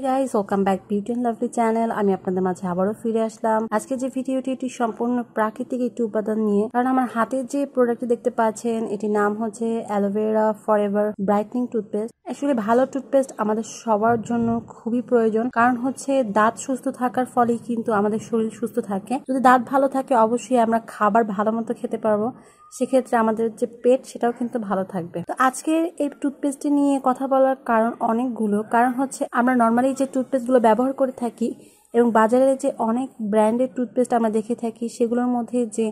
Guys, welcome back beauty and lovely channel. আমি আপনাদের মাঝে আবারও ফিরে আসলাম। আজকে যে ভিডিওটি এটি সম্পূর্ণ প্রাকৃতিক একটি উপাদান নিয়ে, কারণ আমার হাতে যে প্রোডাক্টটি দেখতে পাচ্ছেন এটির নাম হচ্ছে aloe vera forever brightening toothpaste. Actually ভালো টুথপেস্ট আমাদের সবার জন্য খুবই প্রয়োজন, কারণ হচ্ছে দাঁত সুস্থ থাকার ফলেই কিন্তু আমাদের শরীর সুস্থ থাকে। যদি দাঁত ভালো থাকে অবশ্যই আমরা খাবার ভালো মতো খেতে পারবো, সেক্ষেত্রে আমাদের যে পেট সেটাও কিন্তু ভালো থাকবে। তো আজকে এই টুথপেস্টটি নিয়ে কথা বলার কারণ অনেকগুলো। কারণ হচ্ছে আমরা নর্মালি যে টুথপেস্টগুলো ব্যবহার করে থাকি এবং বাজারে যে অনেক ব্র্যান্ডের টুথপেস্ট আমরা দেখে থাকি, সেগুলোর মধ্যে যে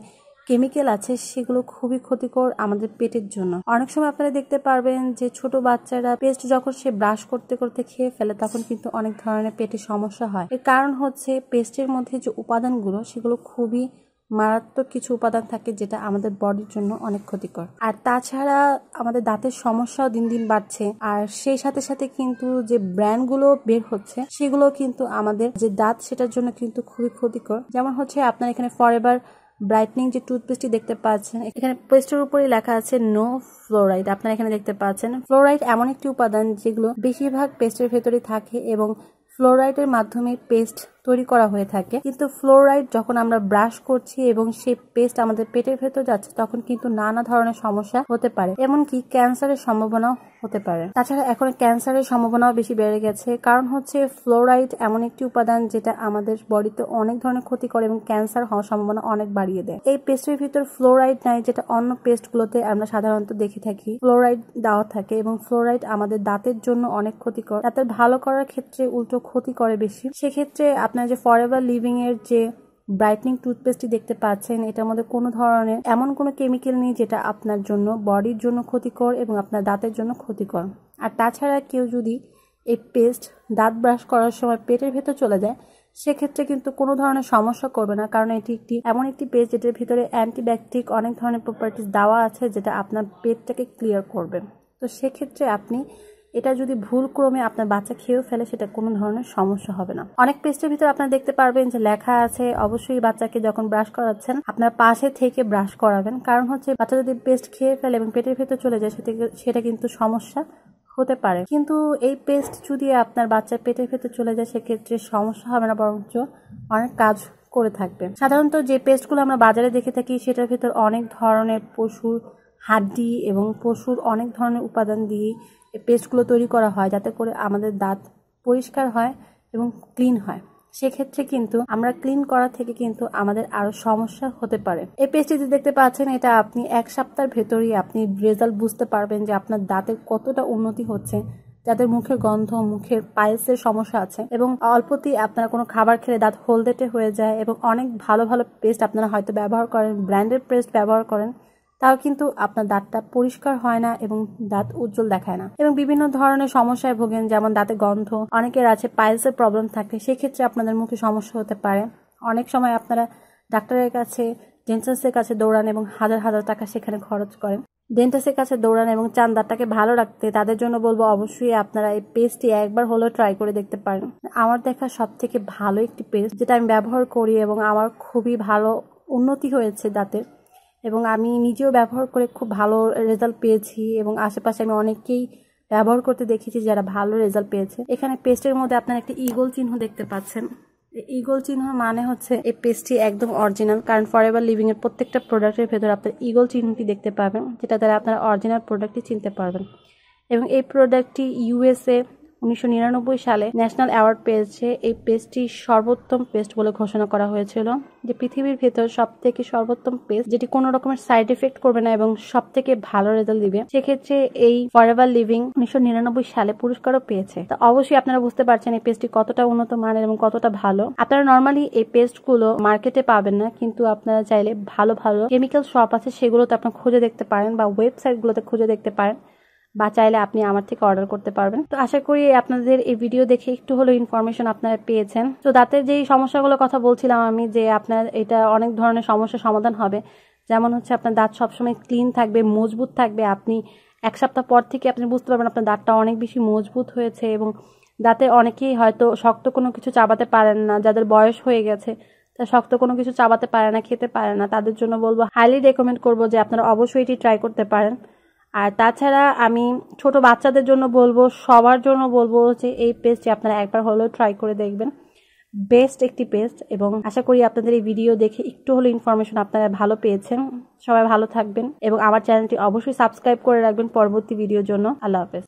কেমিক্যাল আছে সেগুলো খুবই ক্ষতিকর আমাদের পেটের জন্য। অনেক সময় আপনারা দেখতে পারবেন যে ছোট বাচ্চারা পেস্ট যখন সে ব্রাশ করতে করতে খেয়ে ফেলে, তখন কিন্তু অনেক ধরনের পেটের সমস্যা হয়। এর কারণ হচ্ছে পেস্টের মধ্যে যে উপাদানগুলো সেগুলো খুবই মারাত্মক কিছু উপাদান থাকে, যেটা আমাদের বডির জন্য অনেক ক্ষতিকর। আর তাছাড়া আমাদের দাঁতের সমস্যাও দিন দিন বাড়ছে, আর সেই সাথে সাথে কিন্তু যে ব্র্যান্ডগুলো বের হচ্ছে সেগুলো কিন্তু আমাদের যে দাঁত সেটার জন্য কিন্তু খুবই ক্ষতিকর। যেমন হচ্ছে আপনার এখানে ফরএভার ব্রাইটনিং যে টুথপেস্টটি দেখতে পাচ্ছেন, এখানে পেস্টের উপরে লেখা আছে নো ফ্লোরাইড। আপনারা এখানে দেখতে পাচ্ছেন ফ্লোরাইড এমন একটি উপাদান যেগুলো বেশিরভাগ পেস্টের ভেতরে থাকে এবং ফ্লোরাইডের মাধ্যমে পেস্ট তৈরি করা হয়ে থাকে। কিন্তু ফ্লোরাইড যখন আমরা ব্রাশ করছি এবং সেই পেস্ট আমাদের পেটের ভেতর যাচ্ছে, তখন কিন্তু নানা ধরনের সমস্যা হতে পারে, এমনকি ক্যান্সারের সম্ভাবনাও হতে পারে। তাছাড়া এখন ক্যান্সারের সম্ভাবনাও বেশি বেড়ে গেছে, কারণ হচ্ছে ফ্লোরাইড এমন একটি উপাদান যেটা আমাদের বডিতে অনেক ধরনের ক্ষতি করে এবং ক্যান্সার হওয়ার সম্ভাবনা অনেক বাড়িয়ে দেয়। এই পেস্টের ভিতর ফ্লোরাইড নাই, যেটা অন্য পেস্টগুলোতে আমরা সাধারণত দেখে থাকি ফ্লোরাইড দেওয়া থাকে, এবং ফ্লোরাইড আমাদের দাঁতের জন্য অনেক ক্ষতিকর। দাঁতের ভালো করার ক্ষেত্রে উল্টো ক্ষতি করে বেশি। সেক্ষেত্রে আপনার যে ফরএভার লিভিং এর যে ব্রাইটনিং টুথপেস্টটি দেখতে পাচ্ছেন, এটার মধ্যে কোনো ধরনের এমন কোনো কেমিক্যাল নেই যেটা আপনার জন্য বডির জন্য ক্ষতিকর এবং আপনার দাঁতের জন্য ক্ষতিকর। আর তাছাড়া কেউ যদি এই পেস্ট দাঁত ব্রাশ করার সময় পেটের ভেতর চলে যায়, সেক্ষেত্রে কিন্তু কোনো ধরনের সমস্যা করবে না, কারণ এটি এমন একটি পেস্ট যেটার ভিতরে অ্যান্টিব্যাকটেরিক অনেক ধরনের প্রপার্টিস দেওয়া আছে, যেটা আপনার পেটটাকে ক্লিয়ার করবে। তো সেক্ষেত্রে আপনি এটা যদি ভুল ক্রমে আপনার বাচ্চা খেয়েও ফেলে, সেটা কোনো ধরনের সমস্যা হবে না। অনেক পেস্টের ভিতরে আপনারা দেখতে পারবেন যে লেখা আছে অবশ্যই বাচ্চাকে যখন ব্রাশ করাচ্ছেন আপনার পাশে থেকে ব্রাশ করাবেন, কারণ হচ্ছে বাচ্চা যদি পেস্ট খেয়ে ফেলে এবং পেটের ভেতর চলে যায়, সেটা কিন্তু সমস্যা হতে পারে। কিন্তু এই পেস্ট যদি আপনার বাচ্চার পেটের ভেতর চলে যায়, সেক্ষেত্রে সমস্যা হবে না, বরঞ্চ অনেক কাজ করে থাকবে। সাধারণত যে পেস্টগুলো আমরা বাজারে দেখে থাকি সেটার ভেতর অনেক ধরনের পশুর হাড্ডি এবং পশুর অনেক ধরনের উপাদান দিয়ে এই পেস্টগুলো তৈরি করা হয়, যাতে করে আমাদের দাঁত পরিষ্কার হয় এবং ক্লিন হয়। সেক্ষেত্রে কিন্তু আমরা ক্লিন করা থেকে কিন্তু আমাদের আরো সমস্যা হতে পারে। এই পেস্টটি দেখতে পাচ্ছেন, এটা আপনি এক সপ্তাহের ভেতরেই আপনি রেজাল্ট বুঝতে পারবেন যে আপনার দাঁতের কতটা উন্নতি হচ্ছে। যাদের মুখের গন্ধ, মুখের পাইলসের সমস্যা আছে এবং অল্পতেই আপনারা কোনো খাবার খেলে দাঁত হলদেটে হয়ে যায়, এবং অনেক ভালো ভালো পেস্ট আপনারা হয়তো ব্যবহার করেন, ব্র্যান্ডেড পেস্ট ব্যবহার করেন, তাও কিন্তু আপনার দাঁতটা পরিষ্কার হয় না এবং দাঁত উজ্জ্বল দেখায় না, এবং বিভিন্ন ধরনের সমস্যায় ভোগেন, যেমন দাঁতে গন্ধ, অনেকের আছে পাইলসের প্রবলেম থাকে, সেক্ষেত্রে আপনাদের মুখে সমস্যা হতে পারে। অনেক সময় আপনারা ডাক্তারের কাছে, ডেন্টিস্টের কাছে দৌড়ান এবং হাজার হাজার টাকা সেখানে খরচ করেন। ডেন্টিস্টের কাছে দৌড়ান এবং চান দাঁতটাকে ভালো রাখতে, তাদের জন্য বলবো অবশ্যই আপনারা এই পেস্টটি একবার হলেও ট্রাই করে দেখতে পারেন। আমার দেখা সব থেকে ভালো একটি পেস্ট, যেটা আমি ব্যবহার করি এবং আমার খুবই ভালো উন্নতি হয়েছে দাঁতের, এবং আমি নিজেও ব্যবহার করে খুব ভালো রেজাল্ট পেয়েছি, এবং আশেপাশে আমি অনেককেই ব্যবহার করতে দেখেছি যারা ভালো রেজাল্ট পেয়েছে। এখানে পেস্টের মধ্যে আপনারা একটা ইগল চিহ্ন দেখতে পাচ্ছেন। ইগল চিহ্ন মানে হচ্ছে এই পেস্টটি একদম অরিজিনাল, কারণ ফরএভার লিভিং এর প্রত্যেকটা প্রোডাক্টের ভেতর আপনার ইগল চিহ্নটি দেখতে পাবেন, যেটা দ্বারা আপনারা অরিজিনাল প্রোডাক্টটি চিনতে পারবেন। এবং এই প্রোডাক্টটি ইউএসএ 1999 সালে ন্যাশনাল অ্যাওয়ার্ড পেয়েছে। এই পেস্টটি সর্বোত্তম পেস্ট বলে ঘোষণা করা হয়েছিল, যে পৃথিবীর ভেতর সব থেকে সর্বোত্তম পেস্ট, যেটি কোনো রকমের সাইড এফেক্ট করবে না এবং সব থেকে ভালো রেজাল্ট দিবে। সেক্ষেত্রে এই ফরএভার লিভিং 1999 সালে পুরস্কারও পেয়েছে। তো অবশ্যই আপনারা বুঝতে পারছেন এই পেস্টটি কতটা উন্নত মানের এবং কতটা ভালো। আপনারা নর্মালি এই পেস্টগুলো মার্কেটে পাবেন না, কিন্তু আপনারা চাইলে ভালো ভালো কেমিক্যাল শপ আছে, সেগুলোতে আপনারা খুঁজে দেখতে পারেন, বা ওয়েবসাইটগুলোতে খুঁজে দেখতে পারেন, বা চাইলে আপনি আমার থেকে অর্ডার করতে পারবেন। তো আশা করি আপনাদের এই ভিডিও দেখে একটু হলেও ইনফরমেশন আপনারা পেয়েছেন। তো দাঁতের যেই সমস্যাগুলোর কথা বলছিলাম আমি, যে আপনার এটা অনেক ধরনের সমস্যার সমাধান হবে। যেমন হচ্ছে আপনার দাঁত সবসময় ক্লিন থাকবে, মজবুত থাকবে। আপনি এক সপ্তাহ পর থেকে আপনি বুঝতে পারবেন আপনার দাঁতটা অনেক বেশি মজবুত হয়েছে, এবং দাঁতে অনেকেই হয়তো শক্ত কোনো কিছু চাবাতে পারেন না, যাদের বয়স হয়ে গেছে তা শক্ত কোনো কিছু চাবাতে পারে না, খেতে পারে না, তাদের জন্য বলবো, হাইলি রেকমেন্ড করবো যে আপনারা অবশ্যই এটি ট্রাই করতে পারেন। আর তাছাড়া আমি ছোট বাচ্চাদের জন্য বলবো, সবার জন্য বলবো যে এই পেস্টটি আপনারা একবার হলেও ট্রাই করে দেখবেন। বেস্ট একটি পেস্ট, এবং আশা করি আপনাদের এই ভিডিও দেখে একটু হলো ইনফরমেশন আপনারা ভালো পেয়েছেন। সবাই ভালো থাকবেন এবং আমার চ্যানেলটি অবশ্যই সাবস্ক্রাইব করে রাখবেন পরবর্তী ভিডিওর জন্য। আল্লাহ হাফেজ।